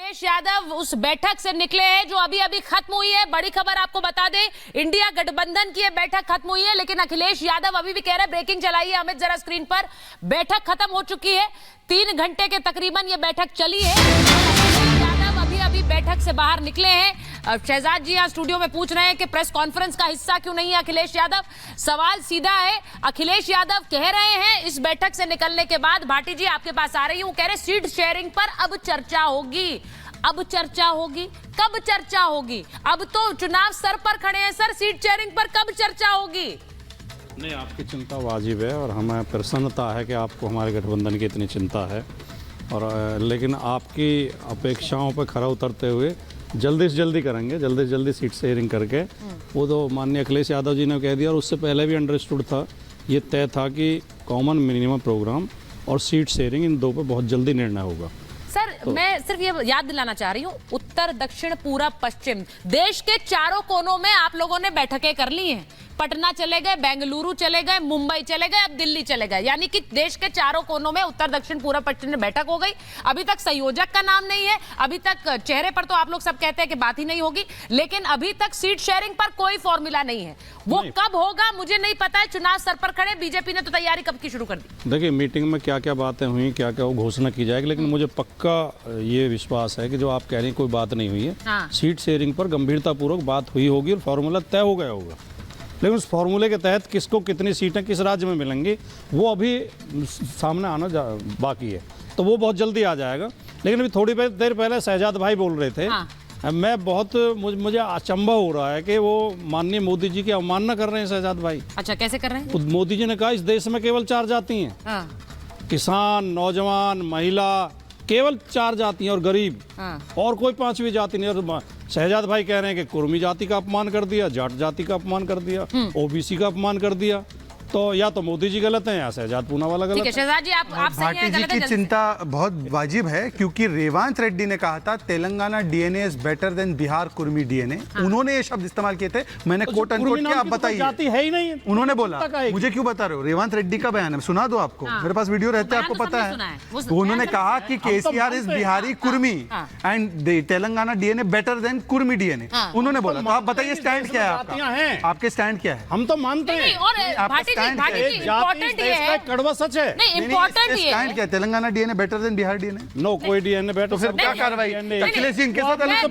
अखिलेश यादव उस बैठक से निकले हैं जो अभी अभी खत्म हुई है। बड़ी खबर आपको बता दें, इंडिया गठबंधन की ये बैठक खत्म हुई है, लेकिन अखिलेश यादव अभी भी कह रहे हैं, ब्रेकिंग चलाइए अमित जरा स्क्रीन पर, बैठक खत्म हो चुकी है। 3 घंटे के तकरीबन ये बैठक चली है। अखिलेश यादव अभी अभी बैठक से बाहर निकले हैं। शहजाद जी यहाँ स्टूडियो में पूछ रहे हैं कि प्रेस कॉन्फ्रेंस का हिस्सा क्यों नहीं है अखिलेश यादव। सवाल सीधा है, अखिलेश यादव कह रहे हैं इस बैठक से निकलने के बाद, भाटी जी आपके पास आ रही हूं, कह रहे सीट शेयरिंग पर अब चर्चा होगी। अब चर्चा होगी, कब चर्चा होगी? अब तो चुनाव सर पर खड़े हैं सर, सीट शेयरिंग पर कब चर्चा होगी? नहीं, आपकी चिंता वाजिब है और हमें प्रसन्नता है कि आपको हमारे गठबंधन की इतनी चिंता है, और लेकिन आपकी अपेक्षाओं पर खरा उतरते हुए जल्दी से जल्दी करेंगे, जल्दी से जल्दी सीट शेयरिंग करके। वो तो माननीय अखिलेश यादव जी ने कह दिया, और उससे पहले भी अंडरस्टूड था, ये तय था कि कॉमन मिनिमम प्रोग्राम और सीट शेयरिंग, इन दो पर बहुत जल्दी निर्णय होगा। सर मैं सिर्फ ये याद दिलाना चाह रही हूँ, उत्तर दक्षिण पूरब पश्चिम देश के चारों कोनों में आप लोगों ने बैठकें कर ली हैं। पटना चले गए, बेंगलुरु चले गए, मुंबई चले गए, अब दिल्ली चले गए, यानी कि देश के चारों कोनों में उत्तर दक्षिण पूरब पश्चिम में बैठक हो गई। अभी तक संयोजक का नाम नहीं है, अभी तक चेहरे पर तो आप लोग सब कहते हैं कि बात ही नहीं होगी, लेकिन अभी तक सीट शेयरिंग पर कोई फॉर्मूला नहीं है। वो कब होगा मुझे नहीं पता है। चुनाव सर पर खड़े, बीजेपी ने तो तैयारी कब की शुरू कर दी। देखिए, मीटिंग में क्या क्या बातें हुई, क्या क्या घोषणा की जाएगी, लेकिन मुझे पक्का ये विश्वास है कि जो आप कह रही हैं कोई बात नहीं हुई है। हाँ। सीट शेयरिंग पर गंभीरतापूर्वक बात हुई होगी और फॉर्मूला तय हो गया होगा, लेकिन उस फार्मूले के तहत किसको कितनी सीटें किस राज्य में मिलेंगी वो अभी सामने आना बाकी है, तो वो बहुत जल्दी आ जाएगा। लेकिन अभी थोड़ी देर पहले शहजाद भाई बोल रहे थे। हाँ। मैं बहुत मुझे अचंभा हो रहा है कि वो माननीय मोदी जी की अवमानना कर रहे हैं शहजाद भाई। अच्छा, कैसे कर रहे हैं? मोदी जी ने कहा इस देश में केवल 4 जाति हैं। हाँ। किसान, नौजवान, महिला, केवल 4 जाति हैं और गरीब। हाँ। और कोई 5वीं जाति नहीं। और शहजाद भाई कह रहे हैं कि कुर्मी जाति का अपमान कर दिया, जाट जाति का अपमान कर दिया, ओबीसी का अपमान कर दिया। तो या तो मोदी जी गलत हैं या शहजाद पूनावाला गलत है। शहजाद जी आप भाटी जी की चिंता बहुत वाजिब है, क्योंकि रेवांत रेड्डी ने कहा था Telangana DNA is better than Bihar Kurmi DNA. उन्होंने ये शब्द इस्तेमाल किए थे, मैंने कोट अनकोट किया, आप बताइए। जाति है ही नहीं, उन्होंने बोला। मुझे क्यों बता रहे हो? रेवांत रेड्डी का बयान है, सुना दो आपको। मेरे पास वीडियो रहते हैं, आपको पता है। उन्होंने कहा कि KCR is Bihari Kurmi and Telangana DNA better then Kurmi DNA, उन्होंने बोला। तो आप बताइए स्टैंड क्या है आपका? आपके स्टैंड क्या है? हम तो मानते हैं। इम्पोर्टेंट ये है, कड़वा सच है। नहीं, इम्पोर्टेंट ये है क्या? Telangana DNA better than Bihar DNA? No, कोई डीएनए बेटर। तो फिर क्या कार्रवाई? अखिलेश जी इनके साथ मैं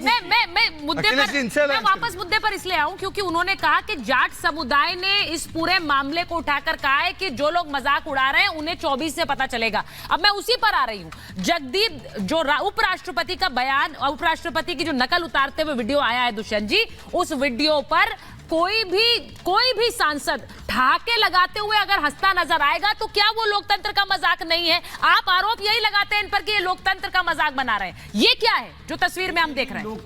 मुद्दे पर, मैं वापस मुद्दे पर इसलिए आऊं क्योंकि उन्होंने कहा कि जाट समुदाय ने इस पूरे मामले को उठाकर कहा है कि जो लोग मजाक उड़ा रहे हैं उन्हें 24 से पता चलेगा। अब मैं उसी पर आ रही हूं। जगदीप जो उपराष्ट्रपति का बयान, उपराष्ट्रपति की जो नकल उतारते हुए वीडियो आया है दुष्यंत जी, उस वीडियो पर कोई भी सांसद ठहाके लगाते हुए अगर हंसता नजर आएगा तो क्या वो लोकतंत्र का मजाक नहीं है? आप आरोप यही लगाते हैं इन पर कि ये लोकतंत्र का मजाक बना रहे हैं। ये क्या है जो तस्वीर में हम देख रहे हैं?